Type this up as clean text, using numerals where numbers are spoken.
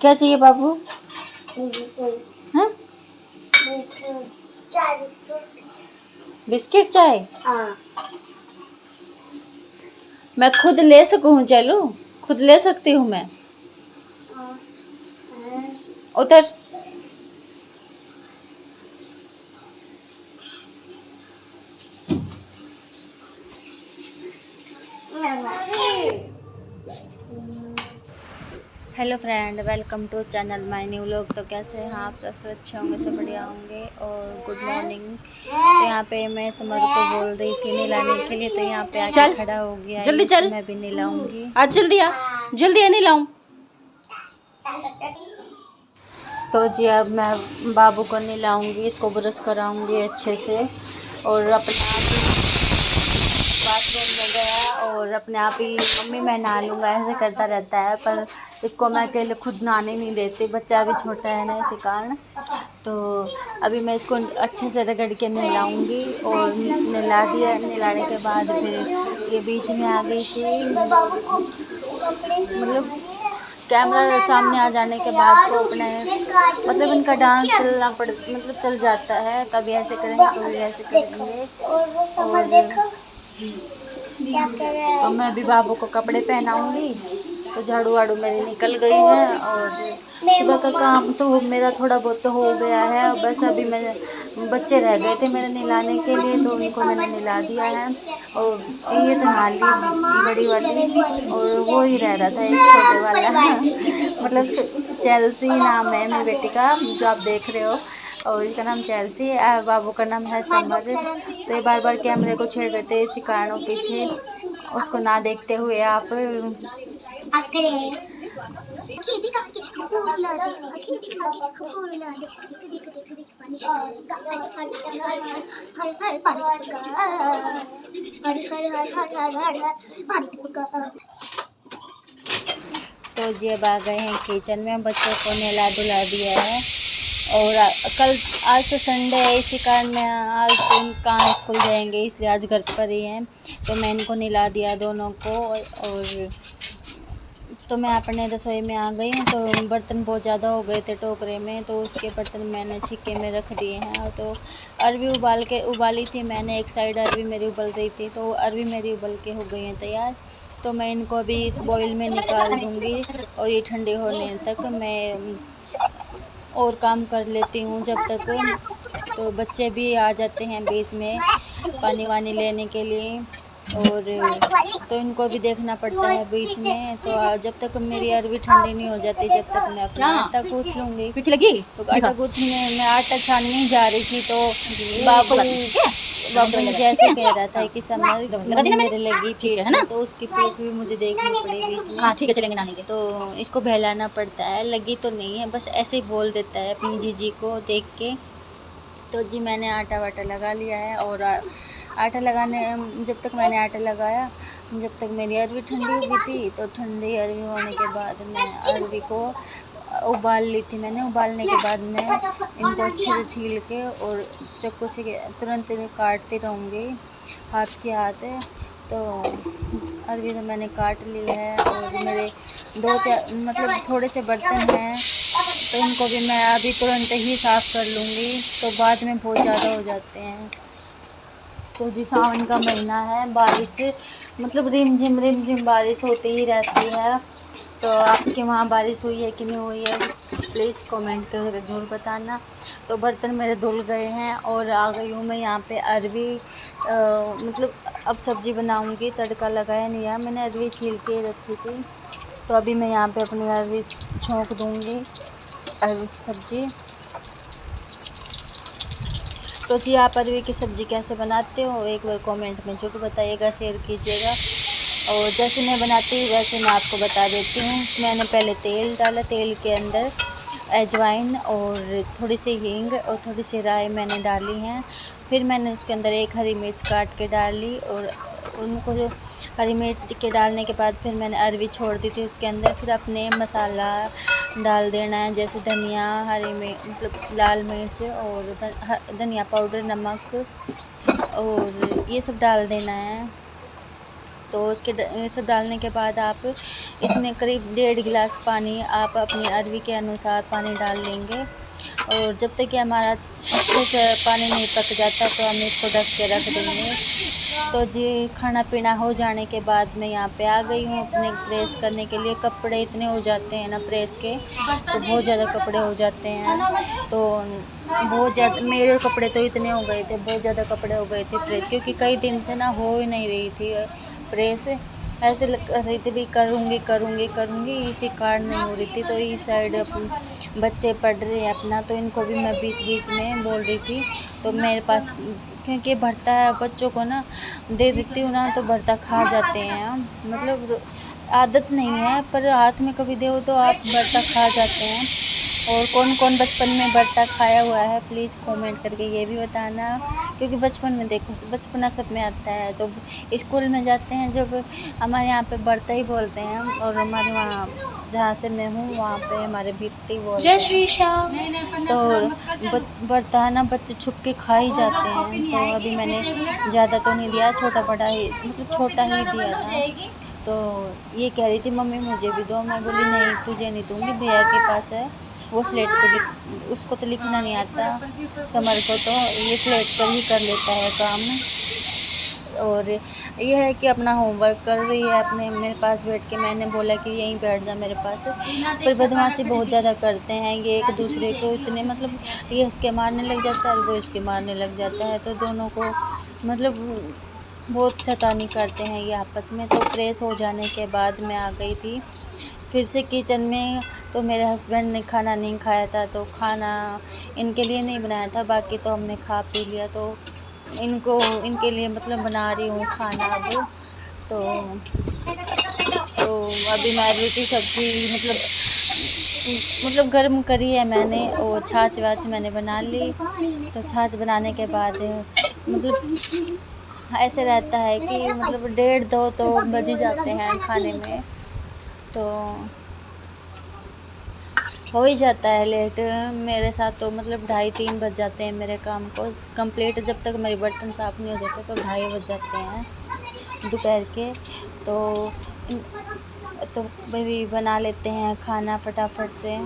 क्या चाहिए बाबू? हाँ? बिस्किट चाय? मैं खुद ले सकूँ? चलो खुद ले सकती हूँ मैं। उतर। Hello friend, welcome to channel my new vlog. तो कैसे हैं आप सब अच्छे होंगे, सब बढ़िया होंगे। और गुड मॉर्निंग। तो यहाँ पे मैं समर को बोल रही थी नहलाने के लिए, तो यहाँ पे आके खड़ा हो गया। जल्दी चल, मैं भी नहलाऊंगी आज। जल्दी आ, जल्दी आ, नहलाऊं। तो जी अब मैं बाबू को नहलाऊंगी, इसको ब्रश कराऊंगी अच्छे से। और अपने आप बाथरूम में गया और अपने आप ही मम्मी मैं नहा लूँगा ऐसे करता रहता है, पर इसको मैं अकेले खुद नहाने नहीं देती, बच्चा अभी छोटा है ना, इसी कारण। तो अभी मैं इसको अच्छे से रगड़ के नहलाऊँगी और नहला दिया। नहलाने के बाद फिर ये बीच में आ गई थी, मतलब कैमरा सामने आ जाने के बाद तो अपने मतलब इनका डांस चलना मतलब चल जाता है, कभी ऐसे करेंगे कभी वैसे करेंगे। और तो मैं अभी बाबू को कपड़े पहनाऊंगी। तो झाड़ू वाड़ू मेरी निकल गई है और सुबह का काम तो मेरा थोड़ा बहुत तो हो गया है। और बस अभी मैं बच्चे रह गए थे मेरे नहलाने के लिए, तो उनको मैंने नहला दिया है। और ये तो नहा ली बड़ी वाली, और वो ही रह रहा था एक छोटे वाला मतलब चेल्सी नाम है मेरी बेटी का, जो आप देख रहे हो। और इसका नाम चेल्सी है, बाबू का नाम है समर। तो ये बार बार कैमरे को छेड़ रहे थे, इसी कारणों पीछे उसको ना देखते हुए आप तो जी अब आ गए हैं किचन में, बच्चों को नहला धुला दिया है। और आज तो संडे है, इसी कारण मैं आज तो कहाँ स्कूल जाएंगे, इसलिए आज घर पर ही हैं। तो मैं इनको नहला दिया दोनों को। और तो मैं अपने रसोई में आ गई हूँ। तो बर्तन बहुत ज़्यादा हो गए थे टोकरे में, तो उसके बर्तन मैंने छिक्के में रख दिए हैं। तो अरवी उबाली थी मैंने, एक साइड अरवी मेरी उबल रही थी, तो अरवी मेरी उबल के हो गई हैं तैयार। तो मैं इनको अभी इस बॉईल में निकाल दूँगी और ये ठंडे होने तक मैं और काम कर लेती हूँ जब तक। तो बच्चे भी आ जाते हैं बीच में पानी वानी लेने के लिए, और तो इनको भी देखना पड़ता है बीच में। तो जब तक मेरी अरवी ठंडी नहीं हो जाती, जब तक मैं अपना आटा गूँथ लूँगी। पीछे लगी तो आटा गूँथने मैं आटा छानने जा रही थी, तो बाबू मुझे ऐसे कह रहा था कि समर मेरे लगी पीठ है ना, तो उसकी पीठ भी मुझे देखनी पड़ी बीच में। हाँ ठीक है, चलेंगे नानी के। तो इसको बहलाना पड़ता है, लगी तो नहीं है, बस ऐसे ही बोल देता है अपनी जीजी को देख के। तो जी मैंने आटा वाटा लगा लिया है। और आटा लगाने जब तक मैंने आटा लगाया, जब तक मेरी अरवी ठंडी हो गई थी। तो ठंडी अरवी होने के बाद मैं अरवी को उबाल ली थी मैंने। उबालने के बाद मैं इनको अच्छे से छील के और चाकू से तुरंत काटती रहूँगी हाथ के हाथ। तो अरवी तो मैंने काट ली है। और मेरे मतलब थोड़े से बर्तन हैं, तो इनको भी मैं अभी तुरंत ही साफ़ कर लूँगी, तो बाद में बहुत ज़्यादा हो जाते हैं। तो जी सावन का महीना है, बारिश मतलब रिमझिम बारिश होती ही रहती है। तो आपके वहाँ बारिश हुई है कि नहीं हुई है, प्लीज़ कमेंट कर ज़रूर बताना। तो बर्तन मेरे धुल गए हैं और आ गई हूँ मैं यहाँ पे अरवी मतलब अब सब्ज़ी बनाऊँगी। तड़का लगाया नहीं है मैंने, अरवी छील के रखी थी। तो अभी मैं यहाँ पे अपनी अरवी छोंक दूँगी, अरवी की सब्ज़ी। तो जी आप अरवी की सब्ज़ी कैसे बनाते हो, एक बार कमेंट में ज़रूर बताइएगा, शेयर कीजिएगा। और जैसे मैं बनाती हूँ वैसे मैं आपको बता देती हूँ। मैंने पहले तेल डाला, तेल के अंदर अजवाइन और थोड़ी सी हींग और थोड़ी सी राई मैंने डाली हैं। फिर मैंने उसके अंदर एक हरी मिर्च काट के डाली, और उनको जो हरी मिर्च के डालने के बाद फिर मैंने अरवी छोड़ दी थी उसके अंदर। फिर अपने मसाला डाल देना है, जैसे धनिया, मतलब लाल मिर्च और धनिया पाउडर, नमक और ये सब डाल देना है। तो उसके ये सब डालने के बाद आप इसमें करीब 1.5 गिलास पानी आप अपनी अरवी के अनुसार पानी डाल लेंगे। और जब तक कि हमारा अच्छे से पानी नहीं पक जाता तो हम इसको ढक के रख देंगे। तो जी खाना पीना हो जाने के बाद मैं यहाँ पे आ गई हूँ अपने प्रेस करने के लिए। कपड़े इतने हो जाते हैं ना प्रेस के, तो बहुत ज़्यादा कपड़े हो जाते हैं। तो बहुत ज़्यादा मेरे कपड़े तो इतने हो गए थे, बहुत ज़्यादा कपड़े हो गए थे प्रेस, क्योंकि कई दिन से ना हो ही नहीं रही थी प्रेस। ऐसे लग रही थी भी करूँगी, इसी कारण नहीं हो रही थी। तो इस साइड बच्चे पढ़ रहे हैं अपना, तो इनको भी मैं बीच बीच में बोल रही थी। तो मेरे पास क्योंकि भरता है बच्चों को ना दे देती हूँ ना, तो भरता खा जाते हैं। मतलब आदत नहीं है, पर हाथ में कभी दो तो आप भरता खा जाते हैं। और कौन कौन बचपन में भरता खाया हुआ है प्लीज़ कमेंट करके ये भी बताना, क्योंकि बचपन में देखो बचपना सब में आता है। तो स्कूल में जाते हैं जब, हमारे यहाँ पे भरता ही बोलते हैं, और हमारे वहाँ जहाँ से मैं हूँ वहाँ पे हमारे भीतती बोलते हैं। जय श्री श्याम। तो भरता है ना बच्चे छुप के खा ही जाते हैं। तो अभी मैंने ज़्यादा तो नहीं दिया, छोटा बड़ा ही मतलब छोटा ही दिया था। तो ये कह रही थी मम्मी मुझे भी दो। मैं बोली नहीं तुझे नहीं दूँगी, भैया के पास है, वो स्लेट पे उसको तो लिखना नहीं आता, समर को तो ये स्लेट पर ही कर लेता है काम। और ये है कि अपना होमवर्क कर रही है अपने मेरे पास बैठ के। मैंने बोला कि यहीं बैठ जा मेरे पास, पर बदमाशी बहुत ज़्यादा करते हैं ये एक दूसरे को, इतने मतलब ये इसके मारने लग जाता है, वो इसके मारने लग जाता है। तो दोनों को मतलब बहुत शैतानी करते हैं ये आपस में। तो प्रेस हो जाने के बाद मैं आ गई थी फिर से किचन में। तो मेरे हस्बैंड ने खाना नहीं खाया था, तो खाना इनके लिए नहीं बनाया था, बाकी तो हमने खा पी लिया। तो इनके लिए मतलब बना रही हूँ खाना अब। तो अभी मैं रोटी सब्ज़ी मतलब गर्म करी है मैंने, और छाछ वाछ मैंने बना ली। तो छाछ बनाने के बाद मतलब ऐसे रहता है कि मतलब 1:30-2 तो बज ही जाते हैं खाने में, तो हो ही जाता है लेट मेरे साथ। तो मतलब 2:30-3 बज जाते हैं मेरे काम को कंप्लीट, जब तक मेरे बर्तन साफ़ नहीं हो जाते तो 2:30 बज जाते हैं दोपहर के। तो भाई बना लेते हैं खाना फटाफट से।